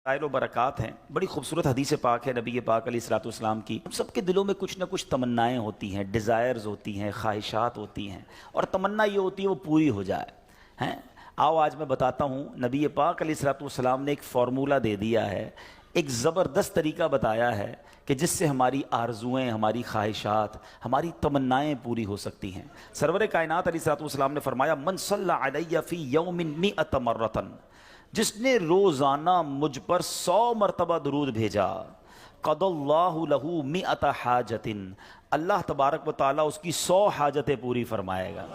व बरक़ात हैं। बड़ी खूबसूरत हदीस पाक है नबी पाक अलैहिस्सलाम की। हम सब के दिलों में कुछ ना कुछ तमन्नाएं होती हैं, डिज़ायर्स होती हैं, ख्वाहिशात होती हैं, और तमन्ना ये होती है वो पूरी हो जाए। हैं, आओ आज मैं बताता हूँ, नबी पाक अलैहिस्सलाम ने एक फ़ॉर्मूला दे दिया है, एक ज़बरदस्त तरीका बताया है कि जिससे हमारी आरज़ुएँ, हमारी ख्वाहिशात, हमारी तमन्नाएँ पूरी हो सकती हैं। सरवर कायनात अलैहिस्सलाम ने फरमाया, मन सल्ला अलैया फ़ी यौमिन मिअत मर्रतन, जिसने रोज़ाना मुझ पर 100 मरतबा दुरूद भेजा, क़दल्लाहु लहू मिअत हाजतिन, अल्लाह तबारक व तआला उसकी 100 हाजतें पूरी फरमाएगा।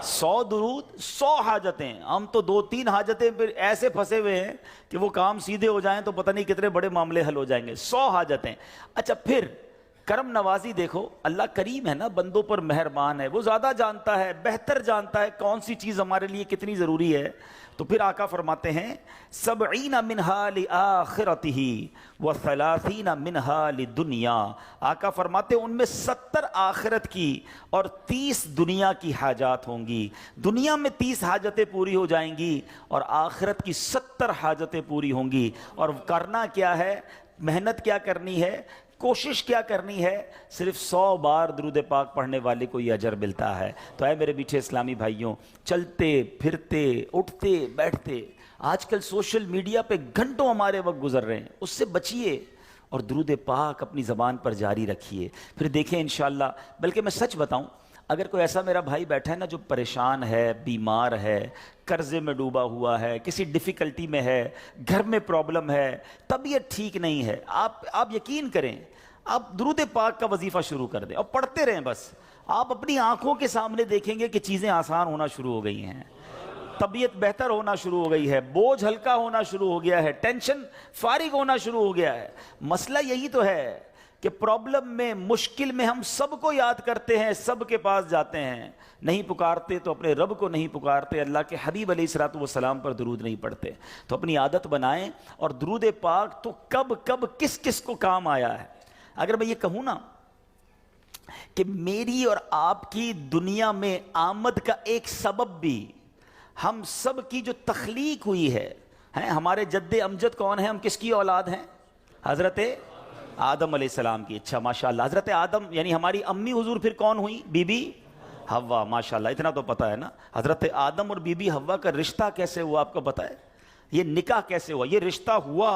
100 दुरूद, 100 हाजतें। हम तो 2-3 हाजतें फिर ऐसे फंसे हुए हैं कि वो काम सीधे हो जाएं तो पता नहीं कितने बड़े मामले हल हो जाएंगे। 100 हाजतें। अच्छा, फिर करम नवाजी देखो, अल्लाह करीम है ना, बंदों पर मेहरबान है, वो ज़्यादा जानता है, बेहतर जानता है कौन सी चीज़ हमारे लिए कितनी ज़रूरी है। तो फिर आका फरमाते हैं, सबईना मिनहा लिआखिरतिही व सलासीना मिनहा लिदुनिया। आका फरमाते हैं उनमें 70 आखिरत की और 30 दुनिया की हाजात होंगी। दुनिया में 30 हाजतें पूरी हो जाएंगी और आखिरत की 70 हाजतें पूरी होंगी। और करना क्या है, मेहनत क्या करनी है, कोशिश क्या करनी है, सिर्फ 100 बार दुरूद पाक पढ़ने वाले को ये अजर मिलता है। तो ऐ मेरे मीठे इस्लामी भाइयों, चलते फिरते उठते बैठते आजकल सोशल मीडिया पे घंटों हमारे वक्त गुजर रहे हैं, उससे बचिए और दुरूद पाक अपनी ज़बान पर जारी रखिए। फिर देखें इंशाअल्लाह। बल्कि मैं सच बताऊं, अगर कोई ऐसा मेरा भाई बैठा है ना जो परेशान है, बीमार है, कर्जे में डूबा हुआ है, किसी डिफ़िकल्टी में है, घर में प्रॉब्लम है, तबीयत ठीक नहीं है, आप यकीन करें, आप दुरूद पाक का वजीफ़ा शुरू कर दें और पढ़ते रहें बस। आप अपनी आंखों के सामने देखेंगे कि चीज़ें आसान होना शुरू हो गई हैं, तबीयत बेहतर होना शुरू हो गई है, बोझ हल्का होना शुरू हो गया है, टेंशन फारिग होना शुरू हो गया है। मसला यही तो है कि प्रॉब्लम में, मुश्किल में हम सबको याद करते हैं, सबके पास जाते हैं, नहीं पुकारते तो अपने रब को नहीं पुकारते, अल्लाह के हबीब अलैहिस्सलातु वस्सलाम पर दुरूद नहीं पढ़ते। तो अपनी आदत बनाएं। और दुरूद पाक तो कब कब किस किस को काम आया है। अगर मैं ये कहूँ ना कि मेरी और आपकी दुनिया में आमद का एक सबब भी हम सब की जो तख्लीक हुई है, हमारे जद्दे अमजद कौन है, हम किसकी औलाद हैं? हज़रत आदम अलैहिस्सलाम की। अच्छा माशाअल्लाह, हज़रत आदम यानी हमारी अम्मी हुजूर फिर कौन हुई? बीबी हव्वा। माशाअल्लाह, इतना तो पता है ना। हज़रत आदम और बीबी हव्वा का रिश्ता कैसे हुआ आपको पता है? ये निकाह कैसे हुआ, ये रिश्ता हुआ,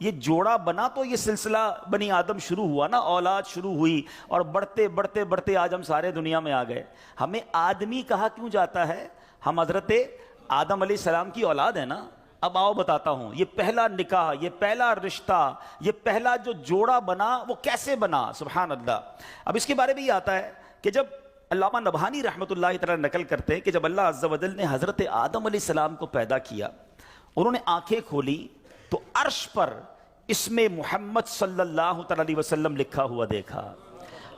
ये जोड़ा बना तो ये सिलसिला बनी आदम शुरू हुआ ना, औलाद शुरू हुई और बढ़ते बढ़ते बढ़ते आज हम सारे दुनिया में आ गए। हमें आदमी कहा क्यों जाता है? हम हज़रत आदम अलैहिस्सलाम की औलाद है ना। अब आओ बताता हूं, ये पहला निकाह, ये पहला रिश्ता, ये पहला जो जोड़ा बना वो कैसे बना। सुभान अल्लाह। अब इसके बारे में ये आता है कि जब अल्लामा नबहानी रहमतुल्लाह तआला नकल करते हैं कि जब अल्लाह अज़्ज़ व जल ने हज़रत आदम अलैहिस्सलाम को पैदा किया, उन्होंने आंखें खोली तो अर्श पर इसमें मोहम्मद सल्लल्लाहु अलैहि वसल्लम लिखा हुआ देखा।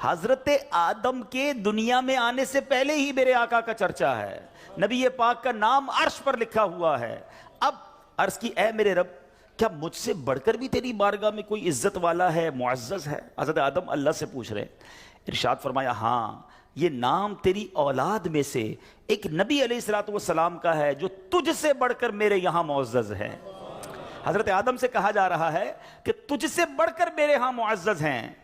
हज़रत आदम के दुनिया में आने से पहले ही मेरे आका का चर्चा है, नबी पाक का नाम अर्श पर लिखा हुआ है। अब अर्ज़ की, ऐ मेरे रब, क्या मुझसे बढ़कर भी तेरी बारगाह में कोई इज्जत वाला है, मुअज़्ज़ज़ है? हज़रत आदम अल्लाह से पूछ रहे। इरशाद फरमाया, हाँ, ये नाम तेरी औलाद में से एक नबी अलैहिस्सलातु वस्सलाम का है जो तुझसे बढ़कर मेरे यहाँ मुअज़्ज़ज़ है। हज़रत आदम से कहा जा रहा है कि तुझसे बढ़कर मेरे यहाँ मुअज़्ज़ज़ हैं।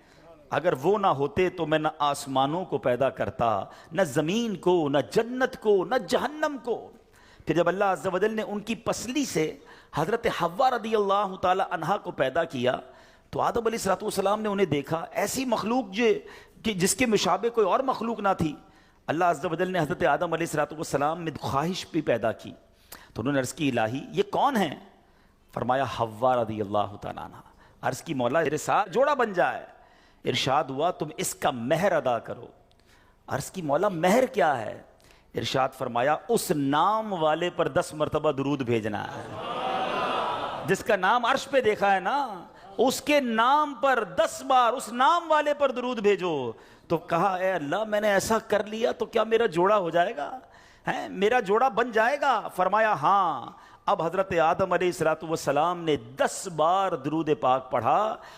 अगर वो ना होते तो मैं न आसमानों को पैदा करता, न ज़मीन को, न जन्नत को, न जहन्नम को। फिर जब अल्लाह अज़्ज़ व जल ने उनकी पसली से हज़रत हव्वा रज़ियल्लाहु ताला अन्हा को पैदा किया तो आदम अलैहिस्सलातु वस्सलाम ने उन्हें देखा, ऐसी मखलूक कि जिसके मुशाबे कोई और मखलूक ना थी। अल्लाह अज़्ज़ व जल ने हज़रत आदम अलैहिस्सलातु वस्सलाम में ख्वाहिश भी पैदा की। तो उन्होंने अर्ज़ की, इलाही ये कौन है? फरमाया, हव्वा रज़ियल्लाहु ताला अन्हा। अर्ज़ की, मौला मेरे साथ जोड़ा बन जाए। इरशाद हुआ, तुम इसका महर अदा करो। अर्ज़ की, मौला महर क्या है? इरशाद फरमाया, उस नाम वाले पर 10 मरतबा दुरूद भेजना है। जिसका नाम अर्श पे देखा है ना, उसके नाम पर 10 बार उस नाम वाले पर दुरूद भेजो। तो कहा, ए अल्लाह, मैंने ऐसा कर लिया तो क्या मेरा जोड़ा हो जाएगा? मेरा जोड़ा बन जाएगा? फरमाया, हाँ। اب حضرت آدم علیہ السلام نے 10 بار درود پاک پڑھا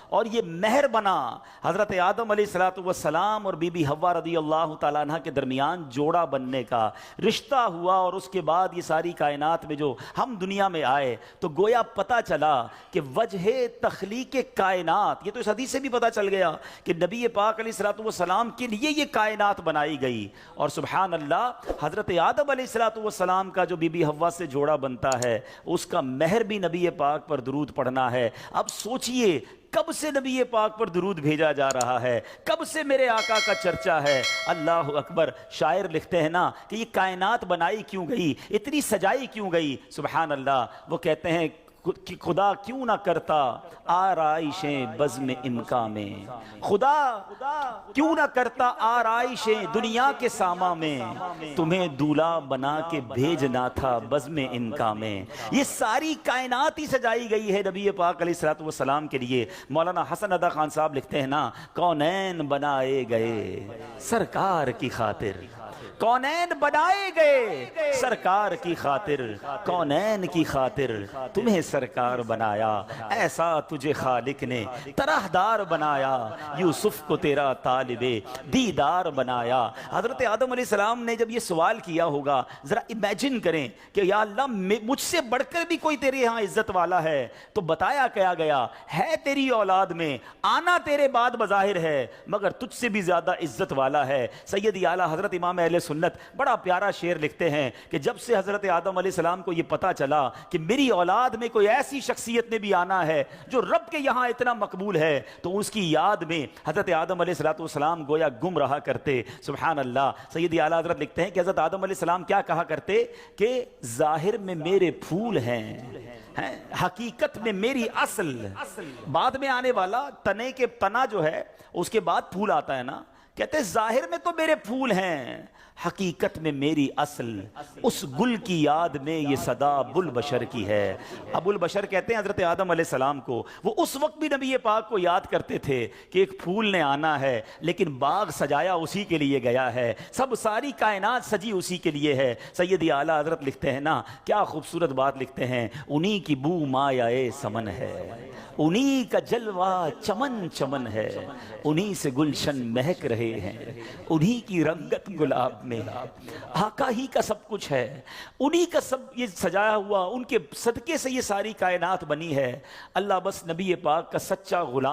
اور یہ مہر بنا حضرت آدم علیہ السلام اور بی بی حوا رضی اللہ تعالیٰ عنہ کے درمیان جوڑا بننے کا رشتہ ہوا، اور اس کے بعد یہ ساری کائنات میں جو ہم دنیا میں آئے تو گویا پتہ چلا کہ وجہ تخلیق کائنات، یہ تو اس حدیث سے بھی پتہ چل گیا کہ نبی پاک علیہ السلام کے لیے یہ کائنات بنائی گئی، اور سبحان اللہ حضرت آدم علیہ السلام کا جو بی بی حوا سے جوڑا بنتا ہے اس کا مہر بھی نبی پاک پر درود پڑھنا ہے۔ اب سوچئے کب سے نبی پاک پر درود بھیجا جا رہا ہے، کب سے میرے آقا کا چرچا ہے۔ اللہ اکبر۔ شاعر لکھتے ہیں نا کہ یہ کائنات بنائی کیوں گئی، اتنی سجائی کیوں گئی، سبحان اللہ۔ وہ کہتے ہیں کہ خدا کیوں نہ کرتا آرائشیں بزم امکا میں، خدا کیوں نہ کرتا آرائشیں دنیا کے ساما میں، تمہیں دولہا بنا کے بھیجنا تھا بزم امکا میں۔ یہ ساری کائنات ہی سجائی گئی ہے نبی پاک علیہ السلام کے لیے۔ مولانا حسن ادا خان صاحب لکھتے ہیں نا، کونین بنائے گئے سرکار کی خاطر، کونین بنائے گئے سرکار کی خاطر، کونین کی خاطر تمہیں سرکار بنایا، ایسا تجھے خالق نے طرح دار بنایا، یوسف کو تیرا طالب دیدار بنایا۔ حضرت آدم علیہ السلام نے جب یہ سوال کیا ہوگا، ذرا امیجن کریں کہ یا اللہ مجھ سے بڑھ کر بھی کوئی تیرے ہاں عزت والا ہے، تو بتایا کیا گیا ہے تیری اولاد میں آنا تیرے بعد بظاہر ہے مگر تجھ سے بھی زیادہ عزت والا ہے۔ سیدی اعلیٰ حضرت امام اہل سنت بڑا پیارا شعر لکھتے ہیں کہ جب سے حضرت آدم علیہ السلام کو یہ پتا چلا کہ میری اولاد میں کوئی ایسی شخصیت نے بھی آنا ہے جو رب کے یہاں اتنا مقبول ہے، تو اس کی یاد میں حضرت آدم علیہ السلام گویا گم رہا کرتے۔ سبحان اللہ۔ سیدی اعلیٰ حضرت لکھتے ہیں کہ حضرت آدم علیہ السلام کیا کہا کرتے کہ ظاہر میں میرے پھول ہیں، حقیقت میں میری اصل۔ بعد میں آنے والا تنے کے تنا جو ہے اس کے بعد پھول آتا ہے نا، کہتے ظاہر میں تو میرے پھول ہیں، حقیقت میں میری اصل، اس گل کی یاد میں یہ صدا ابو البشر کی ہے۔ ابو البشر کہتے ہیں حضرت آدم علیہ السلام کو، وہ اس وقت بھی نبی پاک کو یاد کرتے تھے کہ ایک پھول نے آنا ہے، لیکن باغ سجایا اسی کے لیے گیا ہے، سب ساری کائنات سجی اسی کے لیے ہے۔ سیدی اعلیٰ حضرت لکھتے ہیں نا، کیا خوبصورت بات لکھتے ہیں، انہی کی بو مایہ سمن ہے، انہی کا جلوہ چمن چمن ہے، انہی سے گلشن مہک رہے ہیں، انہی کی رنگت گلاب میں، آقا ہی کا سب کچھ ہے، انہی کا سب یہ سجایا ہوا، ان کے صدقے سے یہ ساری کائنات بنی ہے۔ اللہ بس نبی پاک کا سچا غلام